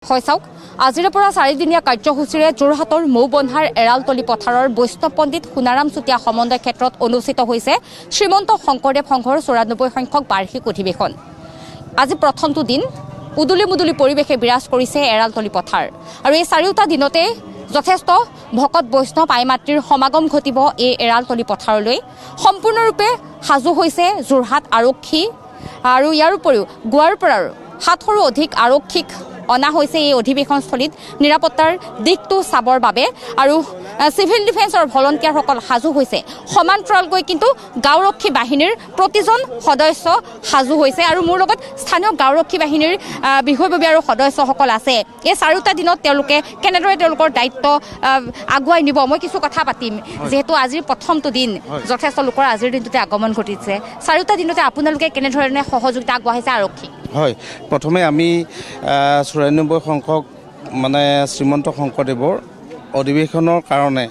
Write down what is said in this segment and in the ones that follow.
হয় চাওক আজিৰ পৰা 4 দিনীয়া কাৰ্যসূচীৰে যোৰহাটৰ মৌবন্ধাৰ এৰালতলী পথাৰৰ বৈষ্ণৱ পণ্ডিত সোণাৰাম চুতীয়া সমন্বয় ক্ষেত্ৰত অনুষ্ঠিত হৈছে শ্ৰীমন্ত শংকৰদেৱ সংঘৰ 94 সংখ্যক বাৰ্ষিক অধিৱেশন। আজি প্ৰথমটো দিন উদুলি মুদুলি পৰিৱেশে বিৰাজ কৰিছে এৰালতলী পথাৰ আৰু এই চাৰিওটা দিনতে যথেষ্ট ভকত বৈষ্ণৱ আই মাতৃৰ সমাগম ঘটিব এই এৰালতলী পথাৰলৈ। সম্পূৰ্ণৰূপে সাজু হৈছে যোৰহাট আৰক্ষী আৰু ইয়াৰ উপৰিও গোৱাৰ পৰা 700ৰো অধিক আৰক্ষীক অনা হৈছে এই অধিৱেশনস্থলীত নিৰাপত্তাৰ দিকটো চাবৰ বাবে আৰু সিভিল ডিফেন্সৰ ভলণ্টিয়াৰসকল সাজু হৈছে। সমান্তৰালকৈ কিন্তু গাঁওৰক্ষী বাহিনীৰ প্ৰতিজন সদস্য সাজু হৈছে আৰু মোৰ লগত স্থানীয় গাঁওৰক্ষী বাহিনীৰ বিষয়ববীয়া আৰু সদস্যসকল আছে। এই চাৰিওটা দিনত তেওঁলোকে কেনেদৰে তেওঁলোকৰ দায়িত্ব আগুৱাই নিব মই কিছু কথা পাতিম। যিহেতু আজিৰ প্ৰথমটো দিন যথেষ্ট লোকৰ আজিৰ দিনটোতে আগমন ঘটিছে, চাৰিওটা দিনতে আপোনালোকে কেনেধৰণে সহযোগিতা আগবঢ়াইছে আৰক্ষী? হয়, প্ৰথমে আমি 94 সংখ্যক মানে শ্ৰীমন্ত শংকৰদেৱৰ অধিৱেশনৰ কাৰণে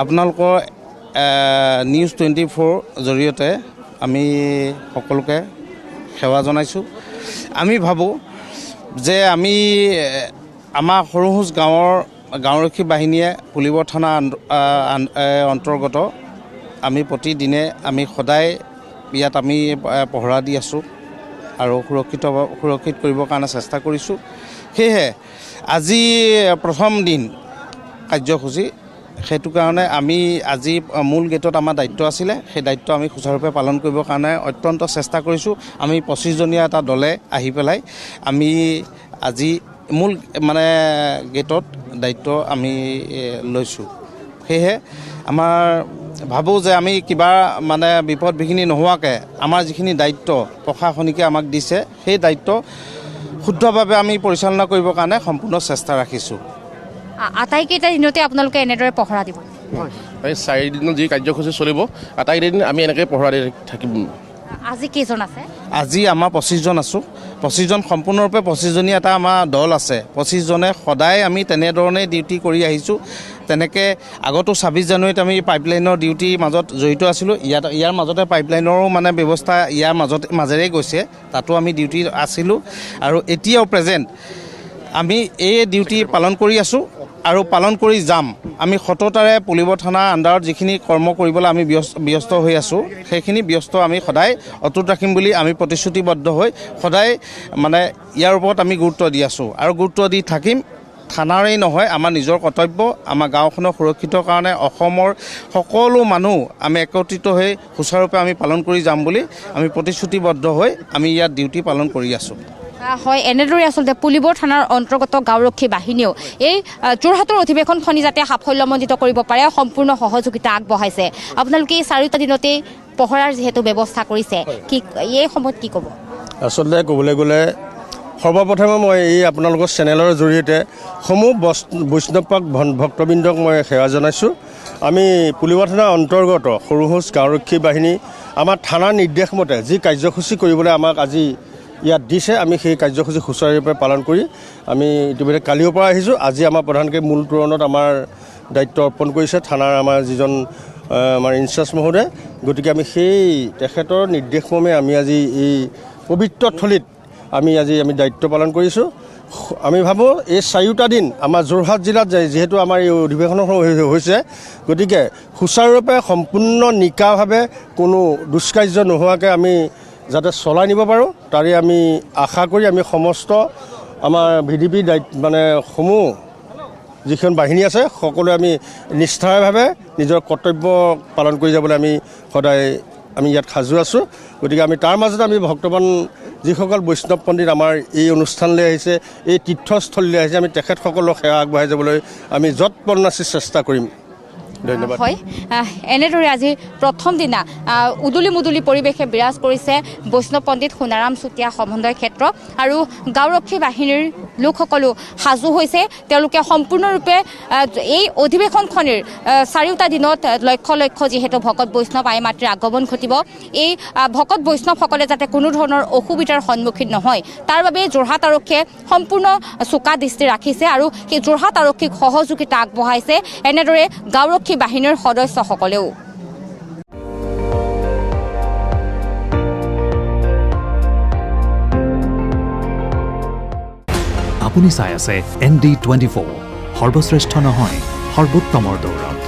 আপোনালোকৰ নিউজ 24 জৰিয়তে আমি সকলোকে সেৱা জনাইছোঁ। আমি ভাবোঁ যে আমাৰ সৰুসুজ গাঁওৰক্ষী বাহিনীয়ে পুলিবৰ থানা অন্তৰ্গত আমি প্ৰতিদিনে আমি সদায় ইয়াত আমি পহৰা দি আছোঁ আৰু সুৰক্ষিত কৰিবৰ কাৰণে চেষ্টা কৰিছোঁ। সেয়েহে আজি প্ৰথম দিন কাৰ্যসূচী, সেইটো কাৰণে আমি আজি মূল গেটত আমাৰ দায়িত্ব আছিলে, সেই দায়িত্ব আমি সুচাৰুৰূপে পালন কৰিবৰ কাৰণে অত্যন্ত চেষ্টা কৰিছোঁ। আমি 25জনীয়া এটা দলে আহি পেলাই আমি আজি মূল মানে গেটত দায়িত্ব আমি লৈছোঁ। সেয়েহে আমাৰ ভাবোঁ যে আমি কিবা মানে বিপদ বিঘিনি নোহোৱাকৈ আমাৰ যিখিনি দায়িত্ব প্ৰশাসনিকে আমাক দিছে সেই দায়িত্ব শুদ্ধভাৱে আমি পৰিচালনা কৰিবৰ কাৰণে সম্পূৰ্ণ চেষ্টা ৰাখিছোঁ। আটাইকেইটা দিনতে আপোনালোকে এনেদৰে পহৰা দিব? এই 4 দিনত যি কাৰ্যসূচী চলিব আটাইকেইটা দিন আমি এনেকৈ পহৰা দি থাকিম। আজি কেইজন আছে? আজি আমাৰ 25জন আছোঁ। 25জন সম্পূৰ্ণৰূপে 25জনীয়া এটা আমাৰ দল আছে। 25জনে সদায় আমি তেনেধৰণে ডিউটি কৰি আহিছোঁ। তেনেকৈ আগতো 26 জানুৱাৰীত আমি পাইপলাইনৰ ডিউটিৰ মাজত জড়িত আছিলোঁ। ইয়াৰ মাজতে পাইপলাইনৰো মানে ব্যৱস্থা ইয়াৰ মাজেৰে গৈছে, তাতো আমি ডিউটি আছিলোঁ আৰু এতিয়াও প্ৰেজেণ্ট আমি এই ডিউটি পালন কৰি আছোঁ আৰু পালন কৰি যাম। আমি সততাৰে পুলিবৰ থানা আণ্ডাৰত যিখিনি কৰ্ম কৰিবলৈ আমি ব্যস্ত হৈ আছোঁ সেইখিনি ব্যস্ত আমি সদায় অটুট ৰাখিম বুলি আমি প্ৰতিশ্ৰুতিবদ্ধ হৈ সদায় মানে ইয়াৰ ওপৰত আমি গুৰুত্ব দি আছোঁ আৰু গুৰুত্ব দি থাকিম। থানাৰেই নহয়, আমাৰ নিজৰ কৰ্তব্য আমাৰ গাঁওখনৰ সুৰক্ষিতৰ কাৰণে অসমৰ সকলো মানুহ আমি একত্ৰিত হৈ সুচাৰুৰূপে আমি পালন কৰি যাম বুলি আমি প্ৰতিশ্ৰুতিবদ্ধ হৈ আমি ইয়াত ডিউটি পালন কৰি আছোঁ। হয়, এনেদৰে আচলতে পুলিবৰ থানাৰ অন্তৰ্গত গাঁওৰক্ষী বাহিনীয়েও এই যোৰহাটৰ অধিৱেশনখনি যাতে সাফল্যমণ্ডিত কৰিব পাৰে সম্পূৰ্ণ সহযোগিতা আগবঢ়াইছে। আপোনালোকে এই 4টা দিনতেই পহৰাৰ যিহেতু ব্যৱস্থা কৰিছে, কি এই সময়ত কি ক'ব? আচলতে ক'বলৈ গ'লে সৰ্বপ্ৰথমে মই এই আপোনালোকৰ চেনেলৰ জৰিয়তে সমূহ বৈষ্ণৱ ভক্তবৃন্দক মই সেৱা জনাইছোঁ। আমি পুলিবৰ থানাৰ অন্তৰ্গত সৰুসুজ গাঁওৰক্ষী বাহিনী আমাৰ থানাৰ নিৰ্দেশমতে যি কাৰ্যসূচী কৰিবলৈ আমাক আজি ইয়াত দিছে, আমি সেই কাৰ্যসূচী সুচাৰুৰূপে পালন কৰি আমি ইতিমধ্যে কালিৰ পৰা আহিছোঁ। আজি আমাৰ প্ৰধানকৈ মূল তোৰণত আমাৰ দায়িত্ব অৰ্পণ কৰিছে থানাৰ আমাৰ যিজন আমাৰ ইনচাৰ্জ মহোদয়। গতিকে আমি সেই তেখেতৰ নিৰ্দেশমৰ্মে আমি আজি এই পবিত্ৰ থলীত আমি দায়িত্ব পালন কৰিছোঁ। আমি ভাবোঁ এই 4টা দিন আমাৰ যোৰহাট জিলাত যিহেতু আমাৰ এই অধিৱেশন হৈছে, গতিকে সুচাৰুৰূপে সম্পূৰ্ণ নিকাভাৱে কোনো দুষ্কাৰ্য নোহোৱাকৈ আমি যাতে চলাই নিব পাৰোঁ তাৰে আমি আশা কৰি আমি সমস্ত আমাৰ VDP মানে সমূহ যিখন বাহিনী আছে সকলোৱে আমি নিষ্ঠাৰভাৱে নিজৰ কৰ্তব্য পালন কৰি যাবলৈ আমি সদায় আমি ইয়াত সাজু আছোঁ। গতিকে আমি তাৰ মাজতে আমি ভক্তবান যিসকল বৈষ্ণৱ পণ্ডিত আমাৰ এই অনুষ্ঠানলৈ আহিছে, এই তীৰ্থস্থলীলৈ আহিছে, আমি তেখেতসকলক সেৱা আগবঢ়াই যাবলৈ আমি যৎপৰোনাস্তি চেষ্টা কৰিম। ধন্যবাদ। হয়, এনেদৰে আজি প্ৰথম দিনা উদুলি মুদুলি পৰিৱেশে বিৰাজ কৰিছে বৈষ্ণৱ পণ্ডিত সোণাৰাম চুতীয়া সমন্বয় ক্ষেত্ৰ আৰু গাঁওৰক্ষী বাহিনীৰ লোকসকলো সাজু হৈছে। তেওঁলোকে সম্পূৰ্ণৰূপে এই অধিৱেশনখনিৰ 4টা দিনত লক্ষ লক্ষ যিহেতু ভকত বৈষ্ণৱ আই মাতৃৰ আগমন ঘটিব, এই ভকত বৈষ্ণৱসকলে যাতে কোনো ধৰণৰ অসুবিধাৰ সন্মুখীন নহয় তাৰ বাবে যোৰহাট আৰক্ষীয়ে সম্পূৰ্ণ চোকা দৃষ্টি ৰাখিছে আৰু সেই যোৰহাট আৰক্ষীক সহযোগিতা আগবঢ়াইছে এনেদৰে গাঁওৰক্ষী বাহিনীৰ সদস্যসকলেও। আপুনি চাই আছে ND24 সৰ্বশ্ৰেষ্ঠ নহয় সৰ্বোত্তমৰ দৌৰত।